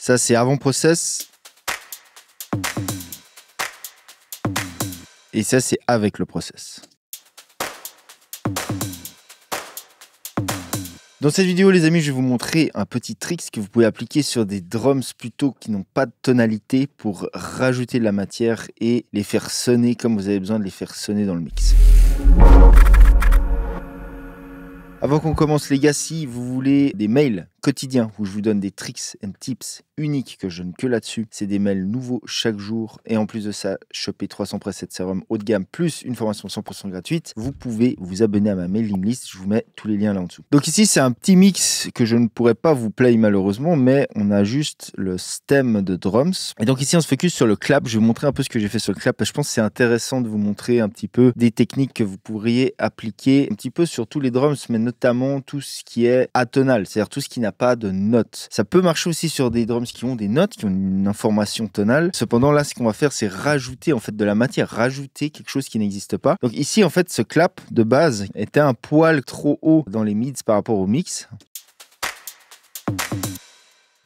Ça, c'est avant process. Et ça, c'est avec le process. Dans cette vidéo, les amis, je vais vous montrer un petit trick que vous pouvez appliquer sur des drums plutôt qui n'ont pas de tonalité pour rajouter de la matière et les faire sonner comme vous avez besoin de les faire sonner dans le mix. Avant qu'on commence, les gars, si vous voulez des mails quotidiens où je vous donne des tricks and tips uniques que je donne que là-dessus, c'est des mails nouveaux chaque jour. Et en plus de ça, choper 300 presets sérum haut de gamme plus une formation 100% gratuite. Vous pouvez vous abonner à ma mailing list. Je vous mets tous les liens là en dessous. Donc ici, c'est un petit mix que je ne pourrais pas vous play malheureusement, mais on a juste le stem de drums. Et donc ici, on se focus sur le clap. Je vais vous montrer un peu ce que j'ai fait sur le clap. Je pense que c'est intéressant de vous montrer un petit peu des techniques que vous pourriez appliquer un petit peu sur tous les drums, mais notamment tout ce qui est atonal, c'est-à-dire tout ce qui n'a pas de notes. Ça peut marcher aussi sur des drums qui ont des notes, qui ont une information tonale. Cependant, là, ce qu'on va faire, c'est rajouter en fait de la matière, rajouter quelque chose qui n'existe pas. Donc ici, en fait, ce clap de base était un poil trop haut dans les mids par rapport au mix.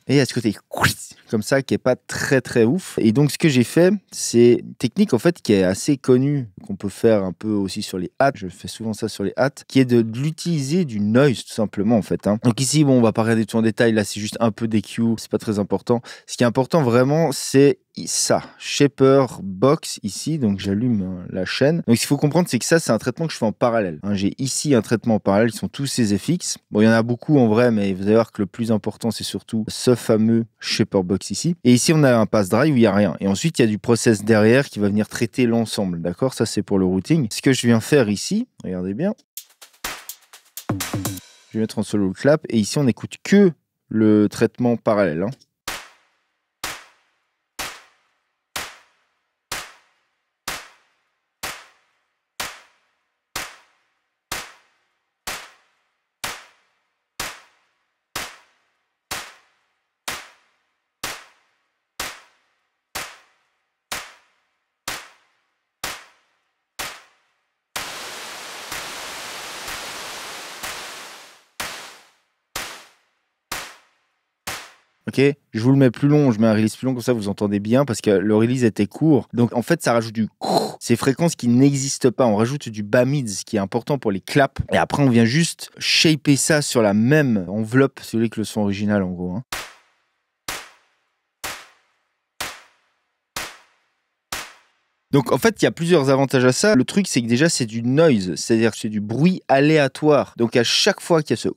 Et à ce côté comme ça qui est pas très ouf. Et donc ce que j'ai fait, c'est une technique en fait qui est assez connue, qu'on peut faire un peu aussi sur les hats. Je fais souvent ça sur les hats, qui est de l'utiliser du noise tout simplement en fait. Donc ici, bon, on va pas regarder tout en détail. Là, c'est juste un peu d'EQ, c'est pas très important. Ce qui est important vraiment, c'est ça, Shaper Box ici, donc j'allume la chaîne. Donc ce qu'il faut comprendre, c'est que ça, c'est un traitement que je fais en parallèle. J'ai ici un traitement en parallèle qui sont tous ces FX. Bon, il y en a beaucoup en vrai, mais vous allez voir que le plus important, c'est surtout ce fameux Shaper Box ici. Et ici, on a un pass drive où il n'y a rien. Et ensuite, il y a du process derrière qui va venir traiter l'ensemble, d'accord? Ça, c'est pour le routing. Ce que je viens faire ici, regardez bien. Je vais mettre en solo le clap. Et ici, on n'écoute que le traitement parallèle. Ok, je vous le mets plus long, je mets un release plus long, comme ça vous entendez bien, parce que le release était court. Donc en fait, ça rajoute du ces fréquences qui n'existent pas. On rajoute du bas mids qui est important pour les claps. Et après, on vient juste shaper ça sur la même enveloppe, celui que le son original en gros. Donc en fait, il y a plusieurs avantages à ça. Le truc, c'est que déjà, c'est du noise, c'est-à-dire que c'est du bruit aléatoire. Donc à chaque fois qu'il y a ce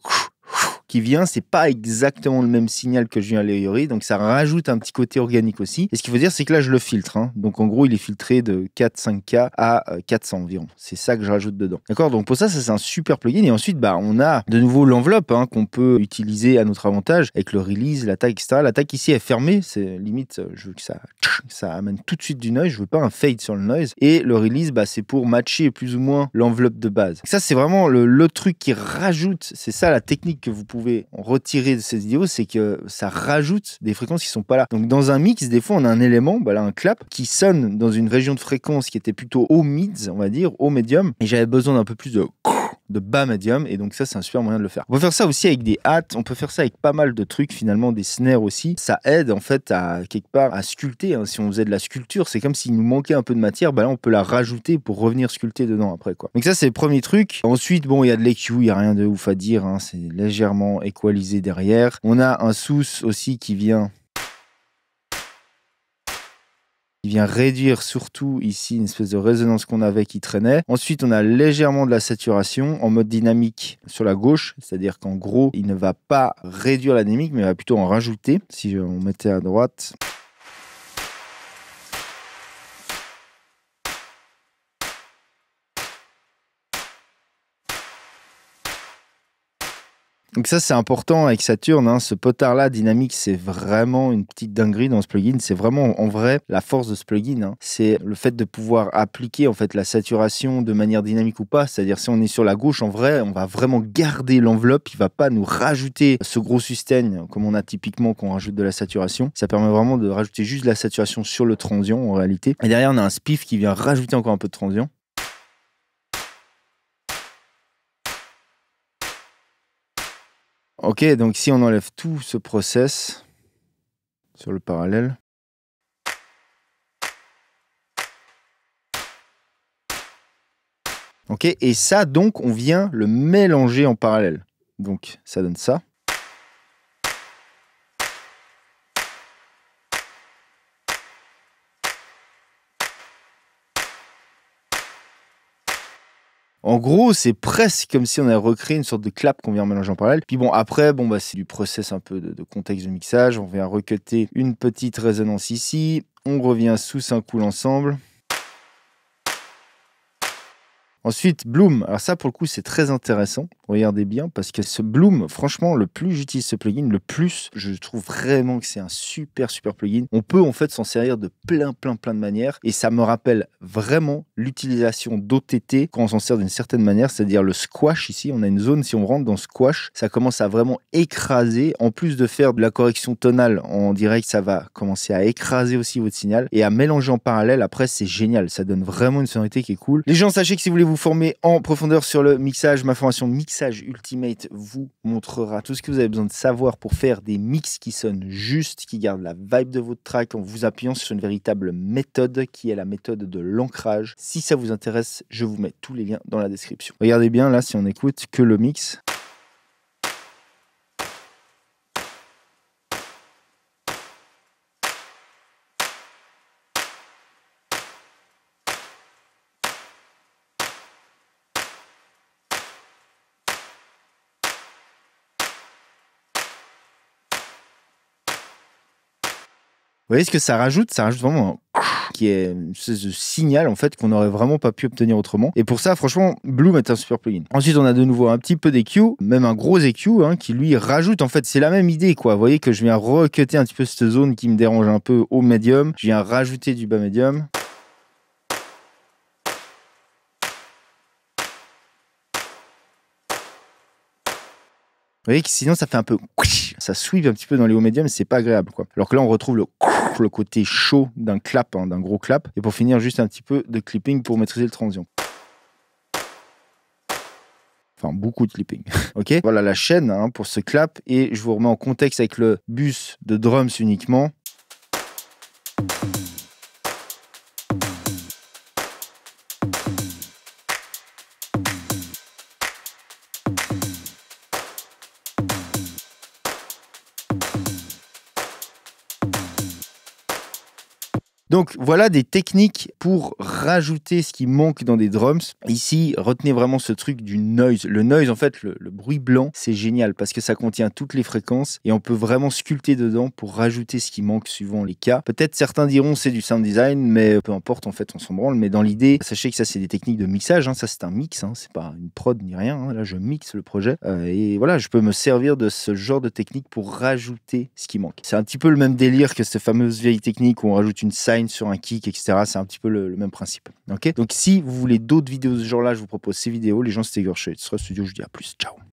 qui vient, c'est pas exactement le même signal que je viens améliorer, donc ça rajoute un petit côté organique aussi. Et ce qu'il faut dire, c'est que là, je le filtre. Donc en gros, il est filtré de 4-5K à 400 environ. C'est ça que je rajoute dedans. D'accord? Donc pour ça, c'est un super plugin. Et ensuite, on a de nouveau l'enveloppe qu'on peut utiliser à notre avantage avec le release, l'attaque, etc. L'attaque ici est fermée. C'est limite, je veux que ça amène tout de suite du noise. Je veux pas un fade sur le noise. Et le release, c'est pour matcher plus ou moins l'enveloppe de base. Ça, c'est vraiment le truc qui rajoute. C'est ça la technique que vous pouvez retirer de cette vidéo, c'est que ça rajoute des fréquences qui sont pas là. Donc dans un mix, des fois on a un élément, là un clap, qui sonne dans une région de fréquence qui était plutôt haut mids, on va dire, haut médium, et j'avais besoin d'un peu plus de bas médium, et donc ça c'est un super moyen de le faire. On peut faire ça aussi avec des hats, on peut faire ça avec pas mal de trucs finalement, des snares aussi. Ça aide en fait à quelque part à sculpter. Si on faisait de la sculpture, c'est comme s'il nous manquait un peu de matière, là on peut la rajouter pour revenir sculpter dedans après quoi. Donc ça c'est le premier truc. Ensuite il y a de l'EQ, il y a rien de ouf à dire, c'est légèrement équalisé derrière. On a un sous aussi qui vient réduire surtout ici une espèce de résonance qu'on avait qui traînait. Ensuite, on a légèrement de la saturation en mode dynamique sur la gauche, c'est-à-dire qu'en gros, il ne va pas réduire la dynamique, mais il va plutôt en rajouter. Si on mettait à droite... Donc ça, c'est important avec Saturn. Ce potard-là, dynamique, c'est vraiment une petite dinguerie dans ce plugin. C'est vraiment, en vrai, la force de ce plugin. C'est le fait de pouvoir appliquer en fait la saturation de manière dynamique ou pas. C'est-à-dire, si on est sur la gauche, en vrai, on va vraiment garder l'enveloppe. Il va pas nous rajouter ce gros sustain comme on a typiquement quand on rajoute de la saturation. Ça permet vraiment de rajouter juste de la saturation sur le transient en réalité. Et derrière, on a un spiff qui vient rajouter encore un peu de transient. Ok, donc si on enlève tout ce process, sur le parallèle. Ok, et ça, donc, on vient le mélanger en parallèle. Donc, ça donne ça. En gros, c'est presque comme si on avait recréé une sorte de clap qu'on vient mélanger en parallèle. Puis bon, après, c'est du process un peu de contexte de mixage. On vient recutter une petite résonance ici. On revient sous un coup l'ensemble. Ensuite, Bloom. Alors ça, pour le coup, c'est très intéressant. Regardez bien, parce que ce Bloom, franchement, le plus j'utilise ce plugin, le plus, je trouve vraiment que c'est un super plugin. On peut en fait s'en servir de plein de manières. Et ça me rappelle vraiment l'utilisation d'OTT quand on s'en sert d'une certaine manière, c'est-à-dire le squash ici. On a une zone, si on rentre dans squash, ça commence à vraiment écraser. En plus de faire de la correction tonale en direct, ça va commencer à écraser aussi votre signal. Et à mélanger en parallèle, après, c'est génial. Ça donne vraiment une sonorité qui est cool. Les gens, sachez que si vous voulez vous former en profondeur sur le mixage, ma formation Mixage Ultimate vous montrera tout ce que vous avez besoin de savoir pour faire des mix qui sonnent juste, qui gardent la vibe de votre track en vous appuyant sur une véritable méthode qui est la méthode de l'ancrage. Si ça vous intéresse, je vous mets tous les liens dans la description. Regardez bien là, si on écoute que le mix. Vous voyez ce que ça rajoute? Ça rajoute vraiment un qui est une espèce de signal en fait qu'on n'aurait vraiment pas pu obtenir autrement. Et pour ça, franchement, Bloom est un super plugin. Ensuite, on a de nouveau un petit peu d'EQ, même un gros EQ qui lui rajoute, en fait, c'est la même idée quoi. Vous voyez que je viens recutter un petit peu cette zone qui me dérange un peu au médium. Je viens rajouter du bas médium. Vous voyez que sinon ça fait un peu, ça sweep un petit peu dans les hauts médiums, c'est pas agréable quoi. Alors que là on retrouve le côté chaud d'un clap, d'un gros clap. Et pour finir, juste un petit peu de clipping pour maîtriser le transient. Enfin, beaucoup de clipping. Ok, voilà la chaîne pour ce clap. Et je vous remets en contexte avec le bus de drums uniquement. Donc voilà des techniques pour rajouter ce qui manque dans des drums. Ici, retenez vraiment ce truc du noise. Le noise, en fait, le bruit blanc, c'est génial parce que ça contient toutes les fréquences et on peut vraiment sculpter dedans pour rajouter ce qui manque suivant les cas. Peut-être certains diront c'est du sound design, mais peu importe, en fait, on s'en branle. Mais dans l'idée, sachez que ça, c'est des techniques de mixage. Ça, c'est un mix. C'est pas une prod ni rien. Là, je mixe le projet. Et voilà, je peux me servir de ce genre de technique pour rajouter ce qui manque. C'est un petit peu le même délire que cette fameuse vieille technique où on rajoute une sine sur un kick, etc. C'est un petit peu le même principe. Ok. Donc si vous voulez d'autres vidéos de ce genre-là, je vous propose ces vidéos. Les gens, c'était Igor Studio. Je vous dis à plus. Ciao.